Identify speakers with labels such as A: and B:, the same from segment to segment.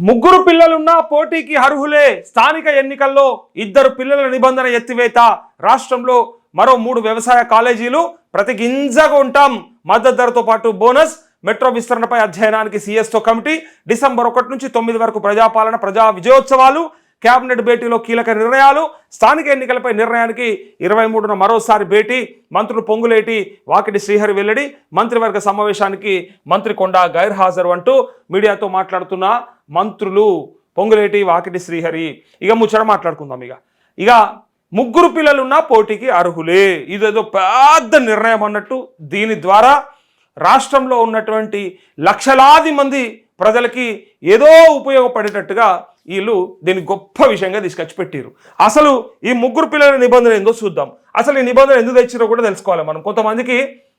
A: ముగ్గురు పిల్లలున్నా పోటీకి అర్హులే. స్థానిక ఎన్నికల్లో ఇద్దరు పిల్లల నిబంధన ఎత్తివేత. రాష్ట్రంలో మరో 3 వ్యవసాయ కాలేజీలు. ప్రతి గింజగా ఉంటాం. మద్దతు ధరతో పాటు బోనస్. మెట్రో విస్తరణపై అధ్యయనానికి సీఎస్తో కమిటీ. డిసెంబర్ 1 నుంచి 9 వరకు ప్రజాపాలన ప్రజా విజయోత్సవాలు. కేబినెట్ భేటీలో కీలక నిర్ణయాలు. స్థానిక ఎన్నికలపై నిర్ణయానికి 23న మరోసారి భేటీ. మంత్రులు పొంగులేటి, వాకిటి శ్రీహరి వెల్లడి. మంత్రివర్గ సమావేశానికి మంత్రి కొండా గైర్హాజరు అంటూ మీడియాతో మాట్లాడుతున్న మంత్రులు పొంగులేటి, వాకిటి శ్రీహరి. ఇక ముచ్చట మాట్లాడుకుందాం. ఇక ముగ్గురు పిల్లలున్న పోటీకి అర్హులే. ఇదేదో పెద్ద నిర్ణయం అన్నట్టు. దీని ద్వారా రాష్ట్రంలో ఉన్నటువంటి లక్షలాది మంది ప్రజలకి ఏదో ఉపయోగపడేటట్టుగా వీళ్ళు దీన్ని గొప్ప విషయంగా తీసుకొచ్చి పెట్టారు. అసలు ఈ ముగ్గురు పిల్లల నిబంధన ఏందో చూద్దాం. అసలు ఈ నిబంధన ఎందుకు తెచ్చిరో కూడా తెలుసుకోవాలి మనం. కొంతమందికి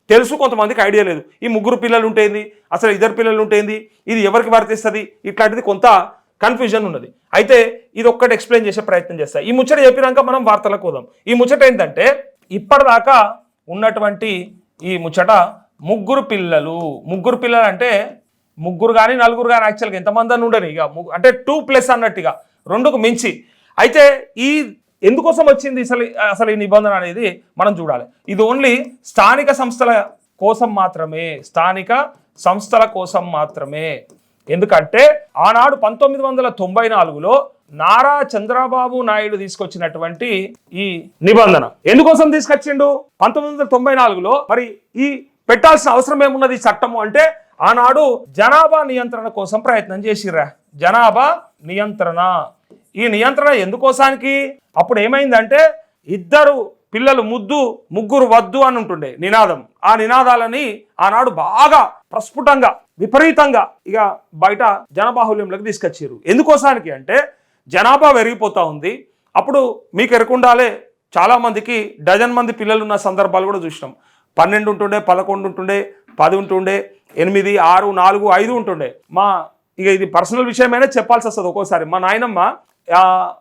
A: తెలుసు, కొంతమందికి ఐడియా లేదు. ఈ ముగ్గురు పిల్లలు ఉంటేంది, అసలు ఇద్దరు పిల్లలు ఉంటేంది, ఇది ఎవరికి వర్తిస్తుంది, ఇట్లాంటిది కొంత కన్ఫ్యూజన్ ఉన్నది. అయితే ఇది ఒక్కటి ఎక్స్ప్లెయిన్ చేసే ప్రయత్నం చేస్తా. ఈ ముచ్చట చెప్పినాక మనం వార్తలకు పోదాం. ఈ ముచ్చట ఏంటంటే ఇప్పటిదాకా ఉన్నటువంటి ఈ ముచ్చట ముగ్గురు పిల్లలు అంటే ముగ్గురు కానీ నలుగురు కానీ యాక్చువల్గా ఎంతమంది అని ఉండరు. ఇక అంటే 2+ అన్నట్టుగా 2కు మించి. అయితే ఈ ఎందుకోసం వచ్చింది అసలు ఈ నిబంధన అనేది మనం చూడాలి. ఇది ఓన్లీ స్థానిక సంస్థల కోసం మాత్రమే. స్థానిక సంస్థల కోసం మాత్రమే. ఎందుకంటే ఆనాడు 1994లో నారా చంద్రబాబు నాయుడు తీసుకొచ్చినటువంటి ఈ నిబంధన ఎందుకోసం తీసుకొచ్చిండు? 1994లో మరి ఈ పెట్టాల్సిన అవసరం ఏమున్నది ఈ చట్టము అంటే, ఆనాడు జనాభా నియంత్రణ కోసం ప్రయత్నం చేసిర్రా. జనాభా నియంత్రణ. ఈ నియంత్రణ ఎందుకోసానికి? అప్పుడు ఏమైందంటే ఇద్దరు పిల్లలు ముద్దు, ముగ్గురు వద్దు అని ఉంటుండే నినాదం. ఆ నినాదాలని ఆనాడు బాగా ప్రస్ఫుటంగా విపరీతంగా ఇక బయట జనబాహుల్యంలోకి తీసుకొచ్చారు. ఎందుకోసానికి అంటే జనాభా పెరిగిపోతూ ఉంది. అప్పుడు మీకు ఎరకుండాలే చాలామందికి డజన్ మంది పిల్లలు ఉన్న సందర్భాలు కూడా చూసినాం. 12 ఉంటుండే, 11 ఉంటుండే, 10 ఉంటుండే, 8, 6, 4, 5 ఉంటుండే. ఇక ఇది పర్సనల్ విషయమైనా చెప్పాల్సి వస్తుంది ఒక్కోసారి. మా నాయనమ్మ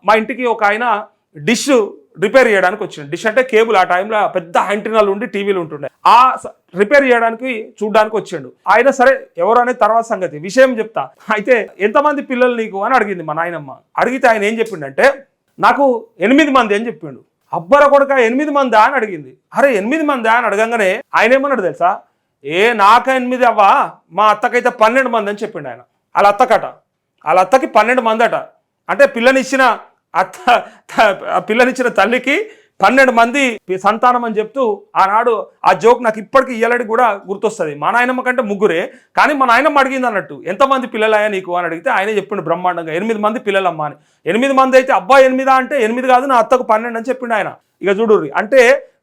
A: మా ఇంటికి ఒక ఆయన డిష్ రిపేర్ చేయడానికి వచ్చిండు. డిష్ అంటే కేబుల్. ఆ టైంలో పెద్ద యాంటీనాలు ఉండి టీవీలు ఉంటుండే. ఆ రిపేర్ చేయడానికి చూడడానికి వచ్చిండు ఆయన. సరే ఎవరు అనేది తర్వాత సంగతి, విషయం చెప్తా. అయితే ఎంతమంది పిల్లలు నీకు అని అడిగింది మా నాయనమ్మ. అడిగితే ఆయన ఏం చెప్పిండంటే నాకు 8 మంది అని చెప్పిండు. అబ్బర కొడుక 8 మందా అని అడిగింది. అరే 8 మందా అని అడగంగానే ఆయన ఏమన్నాడు తెలుసా? నాక 8 అవ్వా, మా అత్తకైతే 12 మంది అని చెప్పిండు ఆయన. వాళ్ళ అత్తకి 12 మంది అట. అంటే పిల్లనిచ్చిన తల్లికి 12 మంది సంతానం అని చెప్తూ ఆనాడు ఆ జోక్ నాకు ఇప్పటికీ ఇయ్యలడి కూడా గుర్తొస్తుంది. మా నాయనమ్మ కంటే ముగ్గురే, కానీ మా నాయనమ్మ అడిగింది అన్నట్టు ఎంతమంది పిల్లలయ్యా నీకు అని అడిగితే ఆయనే చెప్పిండు బ్రహ్మాండంగా 8 మంది పిల్లలమ్మా అని. 8 మంది అయితే అబ్బా 8 అంటే 8 కాదు, నా అత్తకు 12 అని చెప్పిండు ఆయన. ఇక చూడుర్రి, అంటే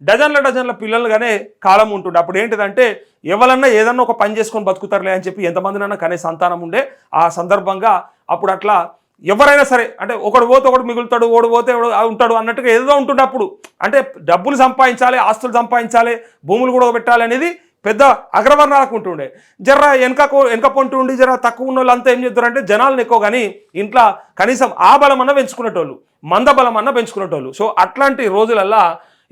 A: డజన్ల పిల్లలుగానే కాలం ఉంటుండే. అప్పుడు ఏంటిదంటే ఎవరన్నా ఏదన్నా ఒక పని చేసుకొని బతుకుతారులే అని చెప్పి ఎంతమందినన్నా కనే సంతానం ఉండే. ఆ సందర్భంగా అప్పుడు అట్లా ఎవరైనా సరే అంటే ఒకడు పోతే ఒకడు మిగులుతాడు, ఓడు పోతే ఉంటాడు అన్నట్టుగా ఏదో ఉంటుండే. అప్పుడు అంటే డబ్బులు సంపాదించాలి, ఆస్తులు సంపాదించాలి, భూములు కూడా పెట్టాలి అనేది పెద్ద అగ్రవర్ణాలకు ఉంటుండే. జర్ర వెనక పొంటి ఉండి జర తక్కువ ఉన్న వాళ్ళు అంతా ఏం చేస్తారంటే జనాలను ఎక్కువ, కానీ ఇంట్లో కనీసం ఆ బలం అన్న పెంచుకునేటోళ్ళు, మంద బలం అన్న పెంచుకునేటోళ్ళు. సో అట్లాంటి రోజులల్లా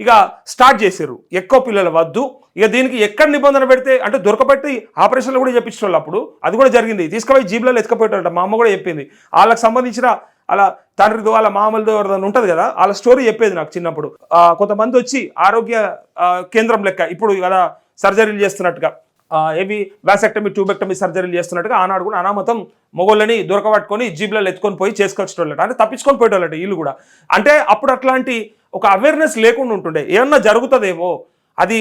A: ఇక స్టార్ట్ చేశారు ఎక్కువ పిల్లలు వద్దు. ఇక దీనికి ఎక్కడ నిబంధన పెడితే అంటే దొరకబెట్టి ఆపరేషన్లు కూడా చేపించేవాళ్ళు. అప్పుడు అది కూడా జరిగింది. తీసుకుపోయి జీబులలో ఎత్తుకపోయేటట. మా అమ్మ కూడా చెప్పింది. వాళ్ళకి సంబంధించిన అలా తండ్రితో వాళ్ళ మామూలుతో ఎవరిదో ఉంటుంది కదా, వాళ్ళ స్టోరీ చెప్పేది నాకు చిన్నప్పుడు. కొంతమంది వచ్చి ఆరోగ్య కేంద్రం లెక్క ఇప్పుడు ఇలా సర్జరీలు చేస్తున్నట్టుగా, ఏవి వ్యాసెక్టమీ, ట్యూబెక్టమీ సర్జరీలు చేస్తున్నట్టుగా ఆనాడు కూడా అనామతం మొగోళ్ళని దొరకబట్టుకొని జీబులలో ఎత్తుకొని పోయి చేసుకొచ్చేటోళ్ళట. అంటే తప్పించుకొని పోయేటోళ్ళట వీళ్ళు కూడా. అంటే అప్పుడు అట్లాంటి ఒక అవేర్నెస్ లేకుండా ఉంటుండే. ఏమన్నా జరుగుతుందేమో, అది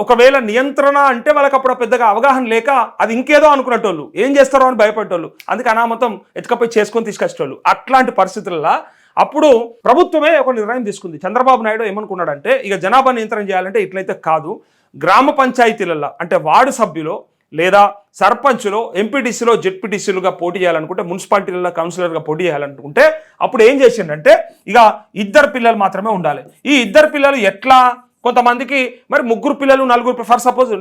A: ఒకవేళ నియంత్రణ అంటే వాళ్ళకి అప్పుడు పెద్దగా అవగాహన లేక అది ఇంకేదో అనుకునేటోళ్ళు, ఏం చేస్తారో అని భయపడేటోళ్ళు. అందుకే అనామతం ఎత్తుకపోయి చేసుకొని తీసుకొచ్చేటోళ్ళు. అట్లాంటి పరిస్థితుల్లో అప్పుడు ప్రభుత్వమే ఒక నిర్ణయం తీసుకుంది. చంద్రబాబు నాయుడు ఏమనుకున్నాడంటే ఇక జనాభా నియంత్రణ చేయాలంటే ఇట్లయితే కాదు, గ్రామ పంచాయతీలలో అంటే వార్డు సభ్యులో లేదా సర్పంచ్లో, ఎంపీటీసీలో, జెడ్పీటీసీలుగా పోటీ చేయాలనుకుంటే, మున్సిపాలిటీలలో కౌన్సిలర్గా పోటీ చేయాలనుకుంటే అప్పుడు ఏం చేసిండంటే ఇక 2 పిల్లలు మాత్రమే ఉండాలి. ఈ 2 పిల్లలు ఎట్లా? కొంతమందికి మరి 3 పిల్లలు, 4, ఫర్ సపోజ్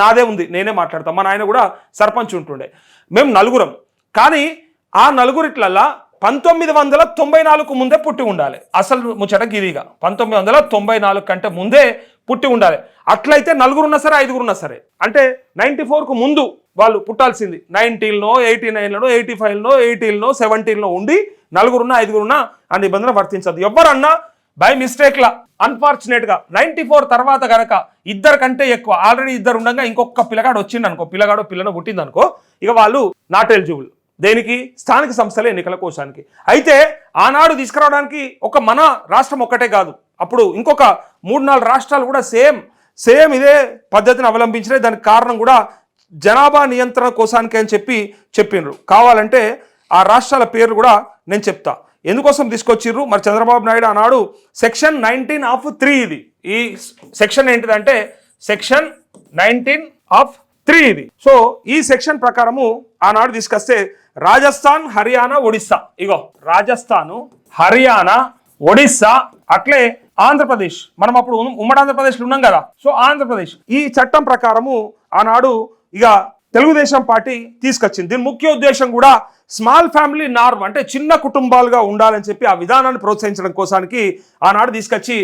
A: నాదే ఉంది, నేనే మాట్లాడతాను. మా నాయన కూడా సర్పంచ్ ఉంటుండే. మేము 4, కానీ ఆ 4 1994 ముందే పుట్టి ఉండాలి. అసలు ముచ్చట గిరిగా 1994 కంటే ముందే పుట్టి ఉండాలి. అట్లయితే నలుగురున్నా సరే ఐదుగురున్నా సరే, అంటే 94కు ముందు వాళ్ళు పుట్టాల్సింది 90లో 89లో 85లో 80లో 70లో ఉండి నలుగురున్నా ఐదుగురున్నా ఆ నిబంధన వర్తించదు. ఎవరన్నా బై మిస్టేక్లా అన్ఫార్చునేట్గా 94 తర్వాత కనుక ఇద్దరు కంటే ఎక్కువ ఆల్రెడీ ఇద్దరు ఉండగా ఇంకొక పిల్లగాడు వచ్చిండు అనుకో, పిల్లగాడో పిల్లను పుట్టింది అనుకో, ఇక వాళ్ళు నాట్ ఎలిజిబుల్. దేనికి? స్థానిక సంస్థల ఎన్నికల కోశానికి. అయితే ఆనాడు తీసుకురావడానికి ఒక మన రాష్ట్రం ఒక్కటే కాదు, అప్పుడు ఇంకొక 3-4 రాష్ట్రాలు కూడా సేమ్ ఇదే పద్ధతిని అవలంబించినాయి. దానికి కారణం కూడా జనాభా నియంత్రణ కోశానికి అని చెప్పిండ్రు. కావాలంటే ఆ రాష్ట్రాల పేర్లు కూడా నేను చెప్తా, ఎందుకోసం తీసుకొచ్చిర్రు. మరి చంద్రబాబు నాయుడు ఆనాడు సెక్షన్ 19(3) ఇది. ఈ సెక్షన్ ఏంటిదంటే సెక్షన్ 19(3) ఇది. సో ఈ సెక్షన్ ప్రకారము ఆనాడు తీసుకొస్తే రాజస్థాన్, హర్యానా, ఒడిస్సా, ఇగో రాజస్థాను, హర్యానా, ఒడిస్సా, అట్లే ఆంధ్రప్రదేశ్, మనం అప్పుడు ఉమ్మడి ఆంధ్రప్రదేశ్లో ఉన్నాం కదా, సో ఆంధ్రప్రదేశ్ ఈ చట్టం ప్రకారము ఆనాడు ఇక తెలుగుదేశం పార్టీ తీసుకొచ్చింది. దీని ముఖ్య ఉద్దేశం కూడా స్మాల్ ఫ్యామిలీ నార్మ్, అంటే చిన్న కుటుంబాలుగా ఉండాలని చెప్పి ఆ విధానాన్ని ప్రోత్సహించడం కోసానికి ఆనాడు తీసుకొచ్చి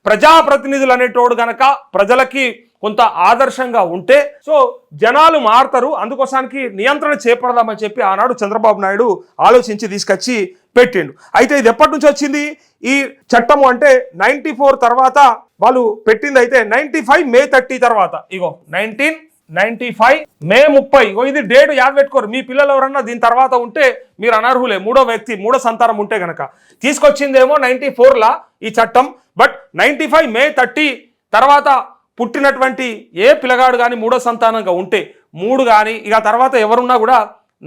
A: ప్రజాప్రతినిధులు అనేటోడు గనక ప్రజలకి కొంత ఆదర్శంగా ఉంటే సో జనాలు మారుతారు, అందుకోసానికి నియంత్రణ చేపడదామని చెప్పి ఆనాడు చంద్రబాబు నాయుడు ఆలోచించి తీసుకొచ్చి పెట్టిండు. అయితే ఇది ఎప్పటి నుంచి వచ్చింది ఈ చట్టము అంటే 94 తర్వాత వాళ్ళు పెట్టింది. అయితే 95 మే 30 తర్వాత, ఇగో 1995 మే 30, ఇగో ఇది డేట్ యాద పెట్టుకోరు. మీ పిల్లలు ఎవరన్నా దీని తర్వాత ఉంటే మీరు అనర్హులే, మూడో సంతానం ఉంటే గనక. తీసుకొచ్చిందేమో 94లా ఈ చట్టం, బట్ 95 మే 30 తర్వాత పుట్టినటువంటి ఏ పిల్లగాడు కానీ మూడో సంతానంగా ఉంటే 3 కానీ ఇక తర్వాత ఎవరున్నా కూడా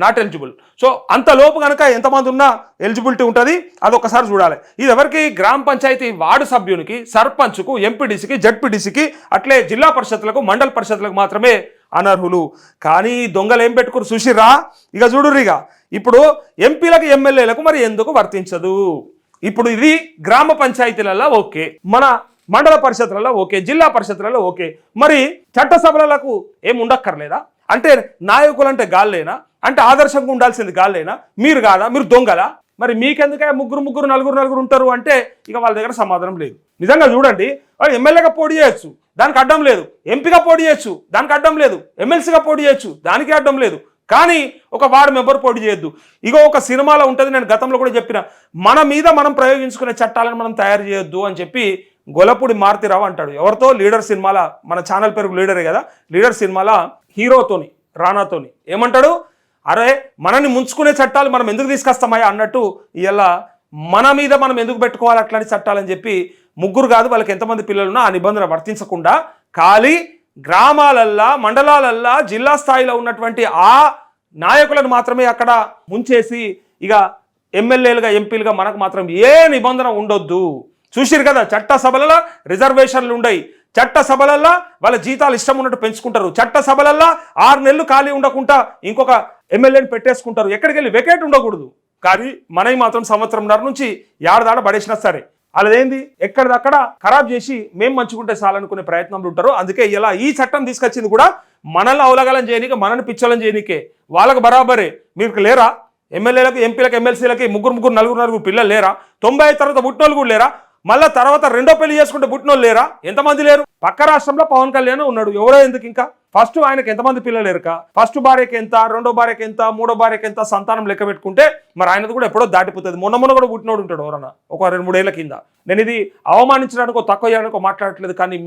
A: నాట్ ఎలిజిబుల్. సో అంతలోపు కనుక ఎంతమంది ఉన్నా ఎలిజిబిలిటీ ఉంటుంది, అది ఒకసారి చూడాలి. ఇది ఎవరికి? గ్రామ పంచాయతీ వార్డు సభ్యునికి, సర్పంచ్కు, ఎంపీడీసీకి, జడ్పీడీసీకి, అట్లే జిల్లా పరిషత్లకు, మండల పరిషత్లకు మాత్రమే అనర్హులు. కానీ దొంగలు ఏం పెట్టుకుని చూసిర్రా? ఇక చూడుర్రు, ఇక ఇప్పుడు ఎంపీలకు ఎమ్మెల్యేలకు మరి ఎందుకు వర్తించదు? ఇప్పుడు ఇది గ్రామ పంచాయతీలలో ఓకే, మన మండల పరిషత్లలో ఓకే, జిల్లా పరిషత్లలో ఓకే, మరి చట్టసభలకు ఏం ఉండక్కర్లేదా? అంటే నాయకులు అంటే గాల్లేనా? అంటే ఆదర్శంగా ఉండాల్సింది గాల్లేనా? మీరు కాదా? మీరు దొంగలా? మరి మీకెందుకే ముగ్గురు నలుగురు ఉంటారు అంటే ఇక వాళ్ళ దగ్గర సమాధానం లేదు. నిజంగా చూడండి, వాళ్ళు ఎమ్మెల్యేగా పోటీ చేయొచ్చు, దానికి అడ్డం లేదు. ఎంపీగా పోటీ చేయొచ్చు, దానికి అడ్డం లేదు. ఎమ్మెల్సీగా పోటీ చేయొచ్చు, దానికి అడ్డం లేదు. కానీ ఒక వార్డు మెంబర్ పోటీ చేయొద్దు. ఇగో ఒక సినిమాలో ఉంటుంది, నేను గతంలో కూడా చెప్పిన, మన మీద మనం ప్రయోగించుకునే చట్టాలను మనం తయారు చేయొద్దు అని చెప్పి గొల్లపూడి మారుతిరావు అంటాడు. ఎవరితో? లీడర్ సినిమాల, మన ఛానల్ పేరు లీడరే కదా, లీడర్ సినిమాల హీరోతోని, రానాతోని ఏమంటాడు? అరే మనని ముంచుకునే చట్టాలు మనం ఎందుకు తీసుకొస్తామయ్యా అన్నట్టు ఇలా మన మీద మనం ఎందుకు పెట్టుకోవాలి అట్లాంటి చట్టాలని చెప్పి ముగ్గురు కాదు వాళ్ళకి ఎంతమంది పిల్లలున్నా ఆ నిబంధన వర్తించకుండా ఖాళీ గ్రామాలల్లా, మండలాలల్లా, జిల్లా స్థాయిలో ఉన్నటువంటి ఆ నాయకులను మాత్రమే అక్కడ ముంచేసి ఇక ఎమ్మెల్యేలుగా, ఎంపీలుగా మనకు మాత్రం ఏ నిబంధన ఉండొద్దు. చూసిరు కదా, చట్టసభలలో రిజర్వేషన్లు ఉండయి, చట్టసభలల్లో వాళ్ళ జీతాలు ఇష్టం ఉన్నట్టు పెంచుకుంటారు, చట్టసభలల్లో 6 నెలలు ఖాళీ ఉండకుండా ఇంకొక ఎమ్మెల్యేని పెట్టేసుకుంటారు, ఎక్కడికి వెళ్ళి వెకేట్ ఉండకూడదు. కానీ మనవి మాత్రం సంవత్సరంన్నర నుంచి ఏడాదాడ పడేసినా సరే అలాదేంది ఎక్కడిదక్కడ ఖరాబ్ చేసి మేము మంచుకుంటే చాలనుకునే ప్రయత్నంలో ఉంటారు. అందుకే ఇలా ఈ చట్టం తీసుకొచ్చింది కూడా మనల్ని అవలగలం చేయనీకే, మనల్ని పిచ్చోలం చేయనీకే. వాళ్ళకు బరాబరే. మీకు లేరా? ఎమ్మెల్యేలకు, ఎంపీలకు, ఎమ్మెల్సీలకి ముగ్గురు నలుగురు పిల్లలు లేరా? 90 తర్వాత పుట్టినోళ్ళు కూడా లేరా? మళ్ళీ తర్వాత రెండో పెళ్లి చేసుకుంటే పుట్టినోళ్ళు లేరా? ఎంతమంది లేరు? పక్క రాష్ట్రంలో పవన్ కళ్యాణ్ ఉన్నాడు, ఎవరో ఎందుకు ఇంకా? ఫస్ట్ ఆయనకి ఎంతమంది పిల్లలు లేరుక? ఫస్ట్ భార్యకి ఎంత, రెండో భార్యకి ఎంత, మూడో భార్యకి ఎంత సంతానం లెక్క పెట్టుకుంటే మరి ఆయనది కూడా ఎప్పుడో దాటిపోతుంది. మొన్న కూడా పుట్టినోడు ఉంటాడు ఎవరన్నా ఒక 2-3 ఏళ్ల కింద. నేను ఇది అవమానించడానికో తక్కువ చేయడానికో మాట్లాడట్లేదు, కానీ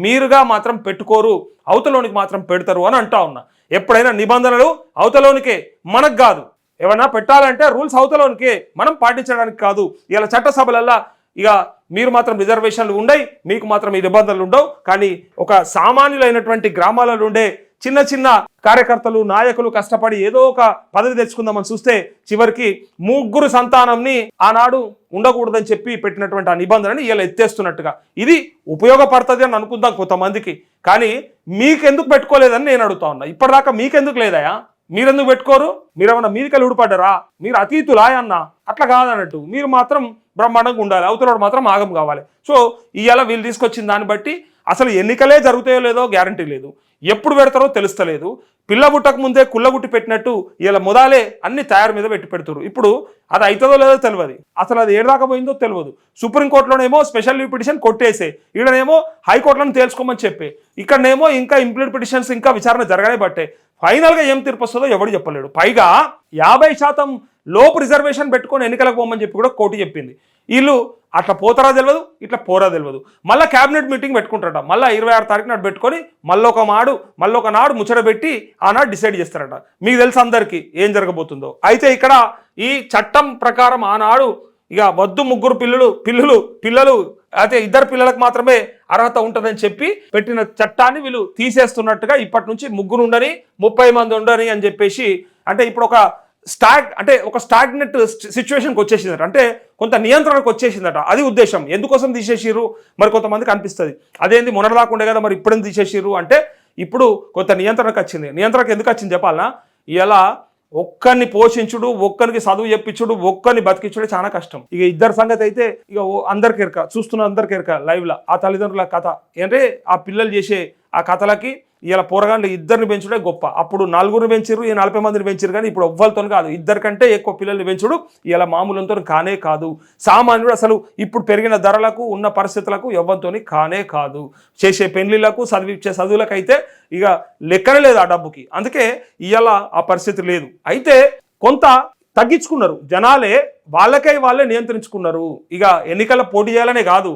A: మీరుగా మాత్రం పెట్టుకోరు, అవతలోనికి మాత్రం పెడతారు అని అంటా ఉన్నా. ఎప్పుడైనా నిబంధనలు అవతలోనికే, మనకు కాదు. ఏమన్నా పెట్టాలంటే రూల్స్ అవతలోనికే, మనం పాటించడానికి కాదు. ఇలా చట్టసభలల్లా ఇక మీరు మాత్రం రిజర్వేషన్లు ఉండయి, మీకు మాత్రం ఈ నిబంధనలు ఉండవు. కానీ ఒక సామాన్యులైనటువంటి గ్రామాలలో ఉండే చిన్న కార్యకర్తలు, నాయకులు కష్టపడి ఏదో ఒక పదవి తెచ్చుకుందామని చూస్తే చివరికి 3 సంతానంని ఆనాడు ఉండకూడదని చెప్పి పెట్టినటువంటి ఆ నిబంధనని ఇలా ఎత్తేస్తున్నట్టుగా ఇది ఉపయోగపడుతుంది అని అనుకుందాం కొంతమందికి. కానీ మీకెందుకు పెట్టుకోలేదని నేను అడుగుతా ఉన్నా. ఇప్పటిదాకా మీకెందుకు లేదయా? మీరెందుకు పెట్టుకోరు? మీరేమన్నా మీదికెళ్ళి ఊడిపడ్డారా? మీరు అతీతులా అన్న? అట్లా కాదన్నట్టు మీరు మాత్రం బ్రహ్మాండంగా ఉండాలి, అవతలోడు మాత్రం ఆగం కావాలి. సో ఇవాళ వీళ్ళు తీసుకొచ్చిన దాన్ని బట్టి అసలు ఎన్నికలే జరుగుతాయో లేదో గ్యారంటీ లేదు. ఎప్పుడు పెడతారో తెలుస్తలేదు. పిల్ల పుట్టక ముందే కుల్లగుట్టి పెట్టినట్టు ఇలా మొదలే అన్ని తయారు మీద పెడుతున్నారు. ఇప్పుడు అది అవుతుందో లేదో తెలియదు, అసలు అది ఏడాకా పోయిందో తెలియదు. సుప్రీంకోర్టులోనేమో స్పెషల్ లీవ్ పిటిషన్ కొట్టేసే, ఈడనేమో హైకోర్టులను తేల్చుకోమని చెప్పే, ఇక్కడనేమో ఇంకా ఇంప్లీడ్ పిటిషన్స్ ఇంకా విచారణ జరగనే బట్టే ఫైనల్గా ఏం తీర్పు వస్తుందో ఎవడు చెప్పలేడు. పైగా 50% లోపు రిజర్వేషన్ పెట్టుకొని ఎన్నికలకు పోమని చెప్పి కూడా కోర్టు చెప్పింది. వీళ్ళు అట్లా పోతారా తెలియదు, ఇట్లా పోరా తెలియదు. మళ్ళీ క్యాబినెట్ మీటింగ్ పెట్టుకుంటారట, మళ్ళీ 26 తారీఖు నాడు పెట్టుకొని మళ్ళీ ఒక నాడు ముచ్చట పెట్టి ఆనాడు డిసైడ్ చేస్తారట. మీకు తెలుసు అందరికీ ఏం జరగబోతుందో. అయితే ఇక్కడ ఈ చట్టం ప్రకారం ఆనాడు ఇక వద్దు ముగ్గురు పిల్లలు అయితే 2 పిల్లలకు మాత్రమే అర్హత ఉంటుందని చెప్పి పెట్టిన చట్టాన్ని వీళ్ళు తీసేస్తున్నట్టుగా ఇప్పటి నుంచి 3 ఉండని 30 మంది ఉండని అని చెప్పేసి, అంటే ఇప్పుడు ఒక స్టాగ్నెట్ సిచ్యువేషన్కి వచ్చేసిందట, అంటే కొంత నియంత్రణకు వచ్చేసిందట. అది ఉద్దేశం. ఎందుకోసం తీసేసిర్రు మరి కొంతమందికి అనిపిస్తుంది, అదేంది మొన్నటిదాకా ఉండే కదా మరి ఇప్పుడేం తీసేసిర్రు అంటే, ఇప్పుడు కొంత నియంత్రణకు వచ్చింది. నియంత్రణకు ఎందుకు వచ్చింది చెప్పాలనా, ఇలా ఒక్కరిని పోషించుడు, ఒక్కరికి చదువు చెప్పించుడు, ఒక్కరిని బతికించుడు చాలా కష్టం. ఇక 2 సంగతి అయితే ఇక అందరికి ఎరక, చూస్తున్న అందరికి ఎరక లైవ్లో ఆ తల్లిదండ్రుల కథ అంటే ఆ పిల్లలు చేసే ఆ కథలకి ఇలా పోరగాళ్ళు 2 పెంచుడే గొప్ప. అప్పుడు 4 పెంచారు, ఈ 40 మందిని పెంచారు, కానీ ఇప్పుడు ఎవ్వరితో కాదు, 2 కంటే ఎక్కువ పిల్లల్ని పెంచుడు ఇలా మామూలుతో కానే కాదు. సామాన్యుడు అసలు ఇప్పుడు పెరిగిన ధరలకు ఉన్న పరిస్థితులకు ఎవ్వరితో కానే కాదు. చేసే పెళ్లిళ్లకు చదివించే చదువులకైతే ఇక లెక్కనే లేదు ఆ డబ్బుకి. అందుకే ఇవాళ ఆ పరిస్థితి లేదు. అయితే కొంత తగ్గించుకున్నారు జనాలే, వాళ్ళే నియంత్రించుకున్నారు. ఇక ఎన్నికల పోటీ చేయాలనే కాదు,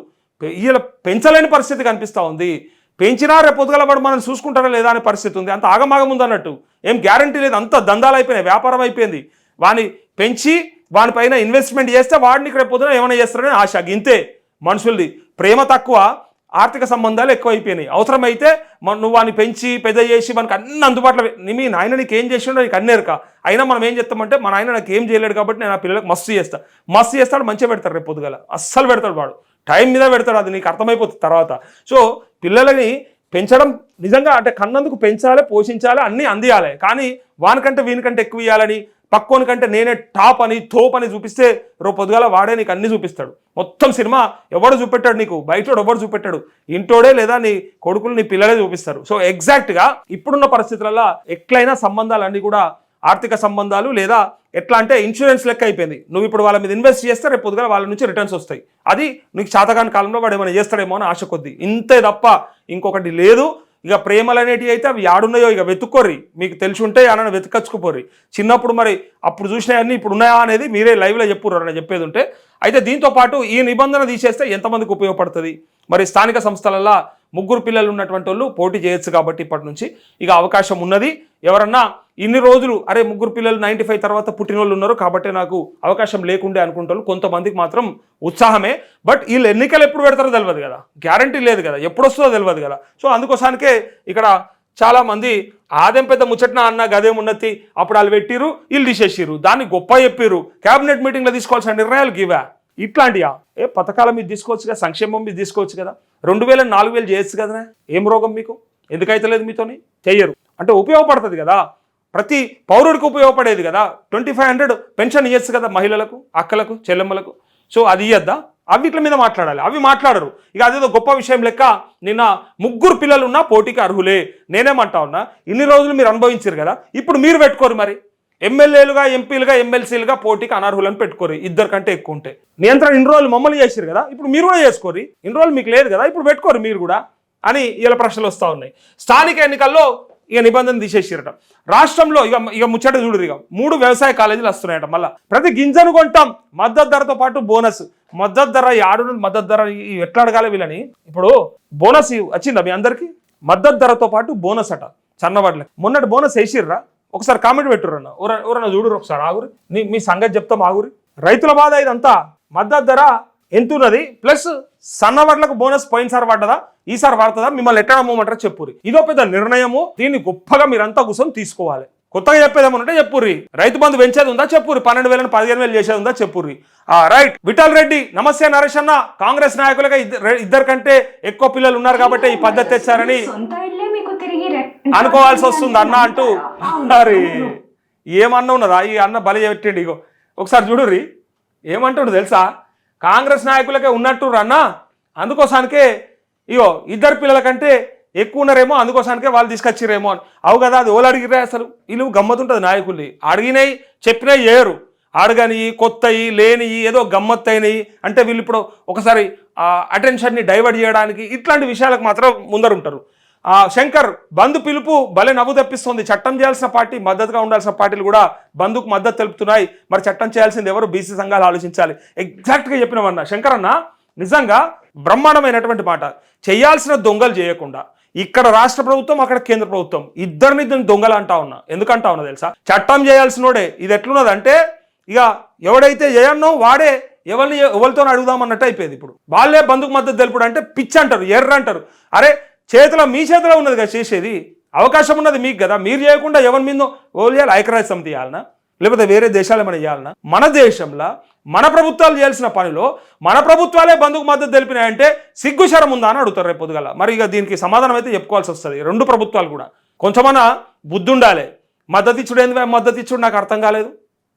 A: ఇలా పెంచలేని పరిస్థితి కనిపిస్తూ ఉంది. పెంచినా రేపు పొద్దుగలబడి మనం చూసుకుంటారా లేదా అనే పరిస్థితి ఉంది. అంత ఆగమాగం ఉందన్నట్టు, ఏం గ్యారంటీ లేదు. అంత దందాలు అయిపోయినాయి, వ్యాపారం అయిపోయింది. వాని పెంచి వానిపైన ఇన్వెస్ట్మెంట్ చేస్తే వాడిని రేపు పొద్దున ఏమైనా చేస్తారని ఆశ. ఇంతే మనుషులది. ప్రేమ తక్కువ, ఆర్థిక సంబంధాలు ఎక్కువ అయిపోయినాయి. అవసరమైతే నువ్వు వాడిని పెంచి పెద్ద చేసి మనకు అన్ని అందుబాటులో, మీ నాయన నీకు ఏం చేసిండో నీకు అన్నేరుక. అయినా మనం ఏం చేస్తామంటే, మా నాయన నాకు ఏం చేయలేడు కాబట్టి నేను ఆ పిల్లలకు మస్తు చేస్తాడు, మంచిగా పెడతాడు. రేపు పొద్దుగల అస్సలు పెడతాడు, వాడు టైం మీద పెడతాడు. అది నీకు అర్థమైపోతుంది తర్వాత. సో పిల్లలని పెంచడం నిజంగా అంటే కన్నందుకు పెంచాలి, పోషించాలి, అన్నీ అందియాలి. కానీ వానికంటే వీనికంటే ఎక్కువ ఇవ్వాలని, పక్కోనికంటే నేనే టాప్ అని తోప్ అని చూపిస్తే రేపు పొద్దుగాల వాడే నీకు అన్ని చూపిస్తాడు. మొత్తం సినిమా ఎవడు చూపెట్టాడు నీకు, బయటోడు ఎవడు చూపెట్టాడు, ఇంటోడే లేదా నీ కొడుకులు నీ పిల్లలే చూపిస్తారు. సో ఎగ్జాక్ట్గా ఇప్పుడున్న పరిస్థితులలో ఎట్లయినా సంబంధాలన్నీ కూడా ఆర్థిక సంబంధాలు లేదా ఎట్లా అంటే ఇన్సూరెన్స్ లెక్క అయిపోయింది. నువ్వు ఇప్పుడు వాళ్ళ మీద ఇన్వెస్ట్ చేస్తే రేపు పొద్దుగా వాళ్ళ నుంచి రిటర్న్స్ వస్తాయి. అది నీకు చేతకాని కాలంలో వాడు ఏమైనా చేస్తాడేమో అని ఆశ కొద్ది, ఇంతే తప్ప ఇంకొకటి లేదు. ఇక ప్రేమలు అనేటివి అయితే అవి యాడున్నాయో ఇక వెతుక్కోర్రి, మీకు తెలిసి ఉంటే ఏమైనా వెతుకచ్చుకుపోర్రి. చిన్నప్పుడు మరి అప్పుడు చూసినవన్నీ ఇప్పుడు ఉన్నాయా అనేది మీరే లైవ్లో చెప్పుర్రు అని చెప్పేది ఉంటే. అయితే దీంతో పాటు ఈ నిబంధన తీసేస్తే ఎంతమందికి ఉపయోగపడుతుంది? మరి స్థానిక సంస్థలలో 3 పిల్లలు ఉన్నటువంటి వాళ్ళు పోటీ చేయొచ్చు కాబట్టి ఇప్పటి నుంచి ఇక అవకాశం ఉన్నది. ఎవరన్నా ఇన్ని రోజులు అరే 3 పిల్లలు 95 తర్వాత పుట్టిన వాళ్ళు ఉన్నారు కాబట్టి నాకు అవకాశం లేకుండే అనుకుంటారు కొంతమందికి మాత్రం ఉత్సాహమే. బట్ వీళ్ళు ఎన్నికలు ఎప్పుడు పెడతారో తెలియదు కదా, గ్యారంటీ లేదు కదా, ఎప్పుడు వస్తుందో తెలియదు కదా. సో అందుకోసానికే ఇక్కడ చాలామంది ఆదెం పెద్ద ముచ్చట్న అన్న గదేమున్నతి, అప్పుడు వాళ్ళు పెట్టిరు, వీళ్ళు తీసేసిరు, దాన్ని గొప్ప చెప్పిరు. క్యాబినెట్ మీటింగ్లో తీసుకోవాల్సిన నిర్ణయాలు ఇవా, ఇట్లాంటివా? పథకాల మీద తీసుకోవచ్చు కదా, సంక్షేమం మీద తీసుకోవచ్చు కదా, 2000 4000 చేయొచ్చు కదా. ఏం రోగం మీకు, ఎందుకైతే లేదు మీతోని? చెయ్యరు అంటే ఉపయోగపడుతుంది కదా, ప్రతి పౌరుడికి ఉపయోగపడేది కదా. 2500 పెన్షన్ ఇవ్వచ్చు కదా మహిళలకు, అక్కలకు, చెల్లెమ్మలకు. సో అది ఇవ్వద్దా? అవిట్ల మీద మాట్లాడాలి, అవి మాట్లాడరు. ఇక అదేదో గొప్ప విషయం లెక్క నిన్న 3 పిల్లలున్నా పోటీకి అర్హులే. నేనేమంటా ఉన్నా, ఇన్ని రోజులు మీరు అనుభవించారు కదా, ఇప్పుడు మీరు పెట్టుకోరు. మరి ఎమ్మెల్యేలుగా, ఎంపీలుగా, ఎమ్మెల్సీలుగా పోటీకి అనర్హులను పెట్టుకోరు 2 కంటే ఎక్కువ ఉంటే. నియంత్రణ ఇన్ని రోజులు మమ్మల్ని చేసారు కదా, ఇప్పుడు మీరు కూడా చేసుకోరు. ఇన్ని రోజులు మీకు లేదు కదా, ఇప్పుడు పెట్టుకోరు మీరు కూడా అని ఇలా ప్రశ్నలు వస్తూ ఉన్నాయి. స్థానిక ఎన్నికల్లో ఇక నిబంధన తీసేసిరట. రాష్ట్రంలో ఇక ముచ్చట చూడరు, ఇక 3 వ్యవసాయ కాలేజీలు వస్తున్నాయట. మళ్ళీ ప్రతి గింజను కొంటాం, మద్దతు ధరతో పాటు బోనస్. మద్దతు ధర మద్దతు ధర ఎట్లా అడగాలి వీళ్ళని? ఇప్పుడు బోనస్ వచ్చిందా మీ అందరికీ? మద్దతు ధరతో పాటు బోనస్ అట సన్నవాళ్ళకి. మొన్నటి బోనస్ వేసిర్రా? ఒకసారి కామెంట్ పెట్టుర్రన్న, ఎవరన్నా చూడరు ఒకసారి. ఆగురి, మీ సంగతి చెప్తాం ఆగురి. రైతుల బాధ ఇదంతా. మద్దతు ధర ఎంత ఉన్నది, ప్లస్ సన్నవాట్లకు బోనస్ పోయినసారి పడ్డదా, ఈసారి పడుతుందా, మిమ్మల్ని ఎట్లా నమ్మమంటారో చెప్పుర్రి. ఇదో పెద్ద నిర్ణయము, దీన్ని గొప్పగా మీరంతా కూర్చొని తీసుకోవాలి. కొత్తగా చెప్పేదేమనుంటే చెప్పుర్రి. రైతు బంధు పెంచేది ఉందా చెప్పుర్రి, 12,000 15,000 చేసేది ఉందా చెప్పుర్రి. రైట్. విఠల్ రెడ్డి, నమస్తే నరేష్ అన్న. కాంగ్రెస్ నాయకులుగా 2 కంటే ఎక్కువ పిల్లలు ఉన్నారు కాబట్టి ఈ పద్ధతి తెచ్చారని అనుకోవాల్సి వస్తుంది అన్న అంటూ. మరి ఏమన్నా ఉన్నదా ఈ అన్న బలి పెట్టండి. ఇగో ఒకసారి చూడుర్రి ఏమంటుండు తెలుసా, కాంగ్రెస్ నాయకులకే ఉన్నట్టు అన్న, అందుకోసానికే ఇగో 2 పిల్లల కంటే ఎక్కువ ఉన్నారేమో అందుకోసానికే వాళ్ళు తీసుకొచ్చిరేమో అని. అవు కదా, అది ఓళ్ళు అడిగిరే అసలు వీళ్ళు గమ్మతుంటుంది నాయకుల్ని. అడిగినాయి చెప్పినాయి చేయరు, అడగని కొత్తయి లేని ఏదో గమ్మత్తైనవి అంటే వీళ్ళు ఇప్పుడు ఒకసారి అటెన్షన్ని డైవర్ట్ చేయడానికి ఇట్లాంటి విషయాలకు మాత్రం ముందరుంటారు. శంకర్ బంధు పిలుపు భలే నవ్వు తెప్పిస్తుంది. చట్టం చేయాల్సిన పార్టీ, మద్దతుగా ఉండాల్సిన పార్టీలు కూడా బంధుకు మద్దతు తెలుపుతున్నాయి. మరి చట్టం చేయాల్సింది ఎవరు? బీసీ సంఘాలు ఆలోచించాలి. ఎగ్జాక్ట్గా చెప్పినవన్నా శంకర్ అన్న, నిజంగా బ్రహ్మాండమైనటువంటి మాట. చేయాల్సిన దొంగలు చేయకుండా ఇక్కడ రాష్ట్ర ప్రభుత్వం, అక్కడ కేంద్ర ప్రభుత్వం ఇద్దరిని దొంగలు అంటా ఉన్నా. ఎందుకంటా ఉన్నా తెలుసా? చట్టం చేయాల్సినోడే. ఇది ఎట్లున్నదంటే ఇక ఎవడైతే చేయన్నో వాడే ఎవరితో అడుగుదామన్నట్టు అయిపోయింది. ఇప్పుడు వాళ్ళే బంధుకు మద్దతు తెలుపుడు అంటే పిచ్చి అంటారు, ఎర్ర అంటారు. అరే మీ చేతిలో ఉన్నది కదా చేసేది, అవకాశం ఉన్నది మీకు కదా. మీరు చేయకుండా ఎవరి మీద ఓ చేయాలి? ఐక్యరాజ్య సమితి చేయాలనా, లేకపోతే వేరే దేశాలు ఏమైనా చేయాలనా? మన దేశంలో మన ప్రభుత్వాలు చేయాల్సిన పనిలో మన ప్రభుత్వాలే బంధుకు మద్దతు తెలిపినాయంటే సిగ్గు శరం ఉందా అని అడుగుతారు రేపు పొద్దుగల. మరి ఇక దీనికి సమాధానం అయితే చెప్పుకోవాల్సి వస్తుంది. రెండు ప్రభుత్వాలు కూడా కొంచెమన్నా బుద్ధి ఉండాలి. మద్దతు ఇచ్చుడు ఏంది? మద్దతు ఇచ్చుడు నాకు అర్థం కాలేదు.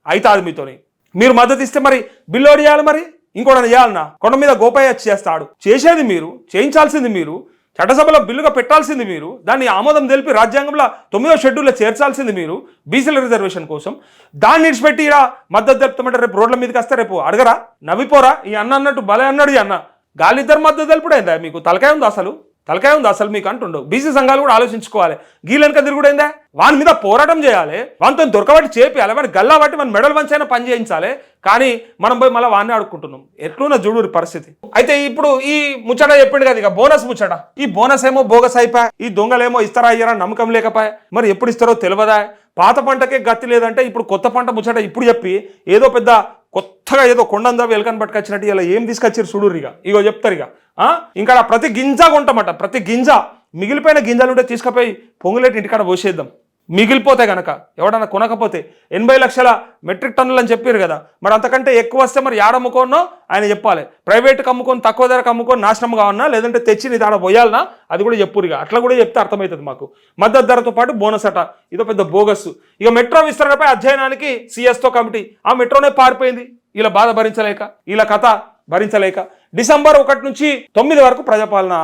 A: అయితే అది మీతోని మీరు మద్దతు ఇస్తే మరి బిల్లు చేయాలి, మరి ఇంకోటి చేయాలన్నా? కొండ మీద గోపయ్య చేస్తాడు. చేసేది మీరు, చేయించాల్సింది మీరు, చట్టసభలో బిల్లుగా పెట్టాల్సింది మీరు, దాన్ని ఆమోదం తెలిపి రాజ్యాంగంలో 9వ షెడ్యూల్లో చేర్చాల్సింది మీరు బీసీల రిజర్వేషన్ కోసం. దాన్ని విడిచిపెట్టి ఇలా మద్దతు తెలుపుతామంటే రేపు రోడ్ల మీదకి వస్తే రేపు అడగరా? నవ్విపోరా? ఈ అన్న అన్నట్టు భలే అన్నాడు ఈ అన్న. గాలిద్దరు మద్దతు తెలుపుడైందా? మీకు తలకాయ ఉంది అసలు? తలకాయ ఉంది అసలు మీకు అంటుండవు. బీసీ సంఘాలు కూడా ఆలోచించుకోవాలి. గీలెనక తిరుగుడైందా? వాని మీద పోరాటం చేయాలి, వానితో దొరకబట్టి చేపియాలి, వాని గల్లా బట్టి మన మెడల్ వంచైనా పని చేయించాలి. కానీ మనం పోయి మళ్ళీ వాడిని ఆడుకుంటున్నాం. ఎట్లున్న జుడూరి పరిస్థితి. అయితే ఇప్పుడు ఈ ముచ్చట చెప్పిండు కదా, ఇక బోనస్ ముచ్చట. ఈ బోనస్ ఏమో బోగస్ అయిపోయా, ఈ దొంగలేమో ఇస్తారా అయ్యారా నమ్మకం లేకపోయా. మరి ఎప్పుడు ఇస్తారో తెలియదా? పాత పంటకే గతి లేదంటే ఇప్పుడు కొత్త పంట ముచ్చట ఇప్పుడు చెప్పి ఏదో పెద్ద కొత్తగా ఏదో కొండందా వెల్కని పట్టుకొచ్చినట్టు ఇలా ఏం తీసుకొచ్చారు చూడురిగా. ఇగో చెప్తారు ఇక. ఇంకా ప్రతి గింజ కొంటామట, ప్రతి గింజ. మిగిలిపోయిన గింజలు ఉంటే తీసుకుపోయి పొంగులేటి ఇంటికాడ పోసేద్దాం. మిగిలిపోతే కనుక ఎవడన్నా కొనకపోతే 80 లక్షల మెట్రిక్ టన్నులు అని చెప్పారు కదా. మరి అంతకంటే ఎక్కువ వస్తే మరి యాడ అమ్ముకోనో ఆయన చెప్పాలి. ప్రైవేట్కి అమ్ముకొని తక్కువ ధరకు అమ్ముకొని నాశనం కావన్నా, లేదంటే తెచ్చి నీ దాడ పోయాలన్నా, అది కూడా చెప్పురుగా. అట్లా కూడా చెప్తే అర్థమవుతుంది మాకు. మద్దతు ధరతో పాటు బోనస్ అట, ఇదో పెద్ద బోగస్. ఇక మెట్రో విస్తరణపై అధ్యయనానికి సిఎస్తో కమిటీ. ఆ మెట్రోనే పారిపోయింది ఇలా బాధ భరించలేక, ఇలా కథ భరించలేక. డిసెంబర్ 1 నుంచి 9 వరకు ప్రజాపాలన,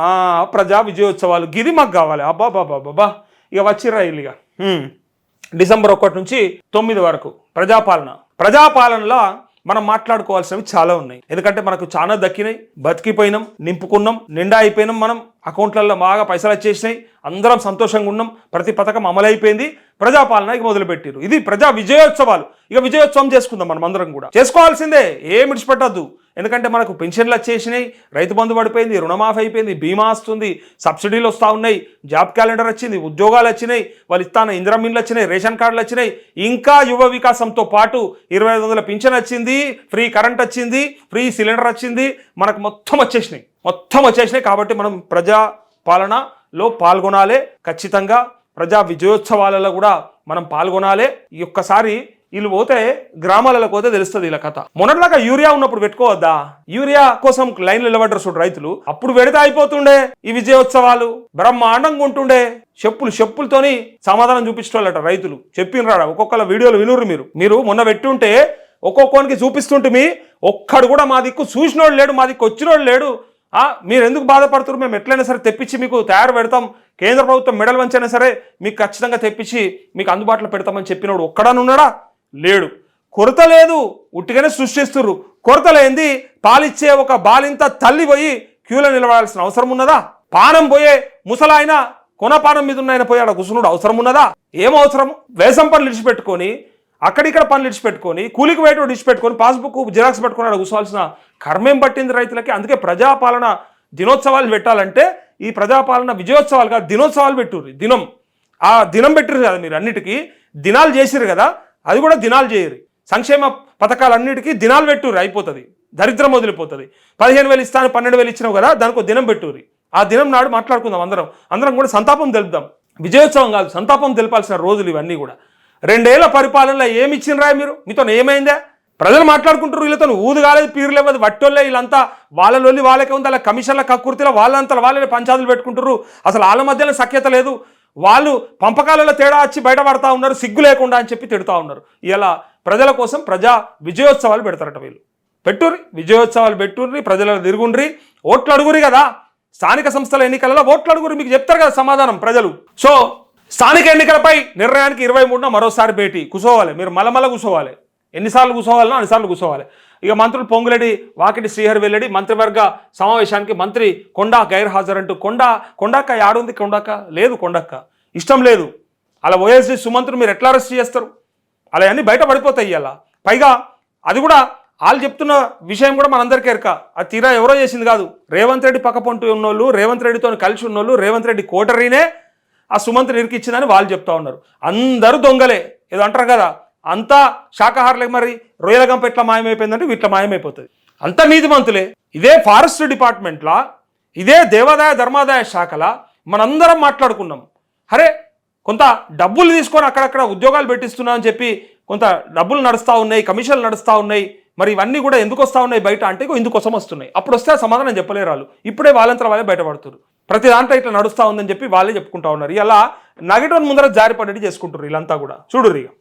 A: ప్రజా విజయోత్సవాలు. గిది మాకు కావాలి. అబ్బాబాబాబా ఇక వచ్చిర్రా ఇల్లుగా. డిసెంబర్ 1 నుంచి 9 వరకు ప్రజాపాలనలో మనం మాట్లాడుకోవాల్సినవి చాలా ఉన్నాయి. ఎందుకంటే మనకు చాలా దక్కినాయి, బతికిపోయినాం, నింపుకున్నాం, నిండా అయిపోయినాం. మనం అకౌంట్లలో బాగా పైసలు వచ్చేసినాయి, అందరం సంతోషంగా ఉన్నాం, ప్రతి పథకం అమలైపోయింది. ప్రజాపాలన ఇక మొదలుపెట్టారు. ఇది ప్రజా విజయోత్సవాలు. ఇక విజయోత్సవం చేసుకుందాం మనం అందరం కూడా. చేసుకోవాల్సిందే, ఏం విడిచిపెట్టద్దు. ఎందుకంటే మనకు పెన్షన్లు వచ్చేసినాయి, రైతు బంధు పడిపోయింది, రుణమాఫీ అయిపోయింది, బీమా వస్తుంది, సబ్సిడీలు వస్తూ ఉన్నాయి, జాబ్ క్యాలెండర్ వచ్చింది, ఉద్యోగాలు వచ్చినాయి, వాళ్ళు ఇస్తాన ఇందిరమిన్లు వచ్చినాయి, రేషన్ కార్డులు వచ్చినాయి. ఇంకా యువ వికాసంతో పాటు 2500 పింఛన్ వచ్చింది, ఫ్రీ కరెంట్ వచ్చింది, ఫ్రీ సిలిండర్ వచ్చింది. మనకు మొత్తం వచ్చేసినాయి. కాబట్టి మనం ప్రజా పాలనలో పాల్గొనాలి. ఖచ్చితంగా ప్రజా విజయోత్సవాలలో కూడా మనం పాల్గొనాలి. ఈ ఒక్కసారి వీళ్ళు పోతే గ్రామాలకు పోతే తెలుస్తుంది ఇలా కథ. మొన్నట్లాగా యూరియా ఉన్నప్పుడు పెట్టుకోవద్దా? యూరియా కోసం లైన్లు నిలబడ్డారు చూడు రైతులు. అప్పుడు పెడితే అయిపోతుండే ఈ విజయోత్సవాలు, బ్రహ్మాండంగా ఉంటుండే. చెప్పులతోని సమాధానం చూపించేవాళ్ళట రైతులు. చెప్పినరా ఒక్కొక్కల వీడియోలు వినురు మీరు మొన్న పెట్టుంటే ఒక్కొక్కరికి చూపిస్తుంటే ఒక్కడు కూడా మా దిక్కు చూసినోడు లేడు, మా దిక్కు వచ్చినోడు లేడు. మీరు ఎందుకు బాధపడుతున్నారు? మేము ఎట్లయినా సరే తెప్పించి మీకు తయారు పెడతాం, కేంద్ర ప్రభుత్వం మెడల్ వంచైనా సరే మీకు ఖచ్చితంగా తెప్పించి మీకు అందుబాటులో పెడతామని చెప్పినోడు ఒక్కడానున్నాడా? లేడు. కొరత లేదు, ఉట్టిగానే సృష్టిస్తుర్రు. కొరత లేనిది పాలిచ్చే ఒక బాలింత తల్లి పోయి క్యూలో నిలబడాల్సిన అవసరం ఉన్నదా? పానం పోయే ముసలాయన కొనపానం మీద ఉన్న ఆయన పోయి ఆడ కూర్చున్నాడు అవసరం ఉన్నదా? ఏం అవసరం? వేసం పనులు విడిచిపెట్టుకొని, అక్కడిక్కడ పనులు విడిచిపెట్టుకొని, కూలికి వేయటం విడిచిపెట్టుకొని, పాస్బుక్ జిరాక్స్ పెట్టుకుని ఆడ కూర్చోవాల్సిన కర్మేం పట్టింది రైతులకి. అందుకే ప్రజాపాలన దినోత్సవాలు పెట్టాలంటే ఈ ప్రజాపాలన విజయోత్సవాలు కాదు, దినోత్సవాలు పెట్టుర్రు. ఆ దినం పెట్టిరు కదా మీరు, అన్నిటికీ దినాలు చేసిరు కదా, అది కూడా దినాలు చేయరు. సంక్షేమ పథకాలన్నిటికీ దినాలు పెట్టుర్రు, అయిపోతుంది, దరిద్రం వదిలిపోతుంది. 15,000 ఇస్తాను 12,000 ఇచ్చినావు కదా, దానికి ఒక దినం పెట్టుర్రి. ఆ దినం నాడు మాట్లాడుకుందాం, అందరం కూడా సంతాపం తెలుపుదాం. విజయోత్సవం కాదు, సంతాపం తెలపాల్సిన రోజులు ఇవన్నీ కూడా. 2 ఏళ్ల పరిపాలనలో ఏమి ఇచ్చినరా మీరు? మీతో ఏమైందా? ప్రజలు మాట్లాడుకుంటారు, వీళ్ళతో ఊదు కాలేదు, పీరు లేవదు, వట్టోళ్ళే వీళ్ళంతా. వాళ్ళ వాళ్ళకే ఉంది, అలా కమిషన్ల కక్కుర్తిలో వాళ్ళంతా వాళ్ళే పంచాయతీలు పెట్టుకుంటారు. అసలు వాళ్ళ మధ్యలో సఖ్యత లేదు. వాళ్ళు పంపకాలలో తేడా వచ్చి బయటపడతా ఉన్నారు, సిగ్గు లేకుండా అని చెప్పి తిడుతూ ఉన్నారు. ఇలా ప్రజల కోసం ప్రజా విజయోత్సవాలు పెడతారట వీళ్ళు. విజయోత్సవాలు పెట్టుర్రి, ప్రజలను తిరుగుండ్రి, ఓట్లు అడుగురి కదా. స్థానిక సంస్థల ఎన్నికలలో ఓట్లు అడుగురు, మీకు చెప్తారు కదా సమాధానం ప్రజలు. సో స్థానిక ఎన్నికలపై నిర్ణయానికి 23న మరోసారి భేటీ. కూర్చోవాలి మీరు, మళ్ళీ కూర్చోవాలి. ఎన్నిసార్లు కూర్చోవాలనో అన్నిసార్లు కూర్చోవాలి. ఇక మంత్రులు పొంగులేడి, వాకిటి శ్రీహరి వెల్లడి మంత్రివర్గ సమావేశానికి మంత్రి కొండా గైర్ హాజరంటూ కొండక్క ఆడుంది. కొండక్క లేదు, కొండక్క ఇష్టం లేదు. అలా ఓఎస్డీ సుమంత్రులు మీరు ఎట్లా అరెస్ట్ చేస్తారు? అలా అన్నీ బయట పడిపోతాయి. అలా పైగా అది కూడా వాళ్ళు చెప్తున్న విషయం కూడా మనందరికీ ఎరక. అది తీరా ఎవరో చేసింది కాదు. రేవంత్ రెడ్డి పక్కపొంటు ఉన్నోళ్ళు, రేవంత్ రెడ్డితో కలిసి ఉన్నోళ్ళు, రేవంత్ రెడ్డి కోటరీనే ఆ సుమంత్రి ఇరికిచ్చిందని వాళ్ళు చెప్తా ఉన్నారు. అందరూ దొంగలే. ఏదో అంటారు కదా, అంతా శాకాహారులే. మరి రొయ్యల గంప ఎట్లా మాయమైపోయిందంటే వీటిలో మాయమైపోతుంది. అంతా నీతిమంతులే. ఇదే ఫారెస్ట్ డిపార్ట్మెంట్లా, ఇదే దేవాదాయ ధర్మాదాయ శాఖలా మనందరం మాట్లాడుకున్నాం. అరే కొంత డబ్బులు తీసుకొని అక్కడక్కడ ఉద్యోగాలు పెట్టిస్తున్నా అని చెప్పి కొంత డబ్బులు నడుస్తూ ఉన్నాయి, కమిషన్లు నడుస్తూ ఉన్నాయి. మరి ఇవన్నీ కూడా ఎందుకు వస్తూ ఉన్నాయి బయట అంటే ఇందుకోసం వస్తున్నాయి. అప్పుడు వస్తే ఆ సమాధానం చెప్పలేరు వాళ్ళు. ఇప్పుడే వాళ్ళంతా వాళ్ళే బయటపడుతున్నారు. ప్రతి దాంట్లో ఇట్లా నడుస్తూ ఉందని చెప్పి వాళ్ళే చెప్పుకుంటా ఉన్నారు. ఇలా నగటోని ముందర జారిపడేది చేసుకుంటారు వీళ్ళంతా కూడా. చూడుర్రి.